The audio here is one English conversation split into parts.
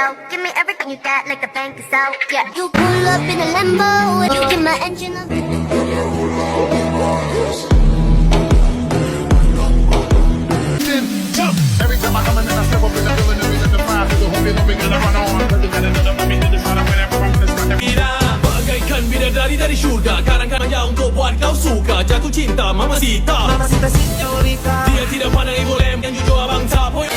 show. Give me everything you got, like a bank is out. Yeah, you pull up in a Lambo, and you get my engine up. Every time I come in and I step up in the building, the reason the fire to the whole thing, we gonna run on. Cause we got another mommy to the side of whenever I'm gonna start the Bagaikan bidadari dari syurga Kadang-kadang untuk buat kau suka Jatuh cinta Mamacita Mamacita señorita. Dia tidak pandang ibu lem Yang jujur abang tak boy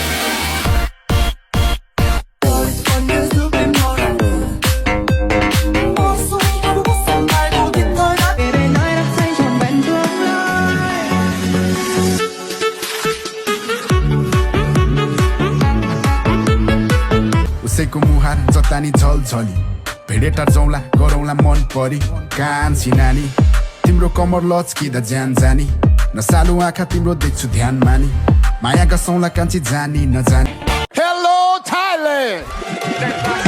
उसैको मुहार जतानी झलझली भेडेटा जाउँला गरौँला मन परी कान्छी नानी तिम्रो कमर लचकिँदा ज्यान जानी नसालु आँखा तिम्रो देख्छु ध्यान मानी माया गसौँला कान्छी जानी नजानी Hello Thailand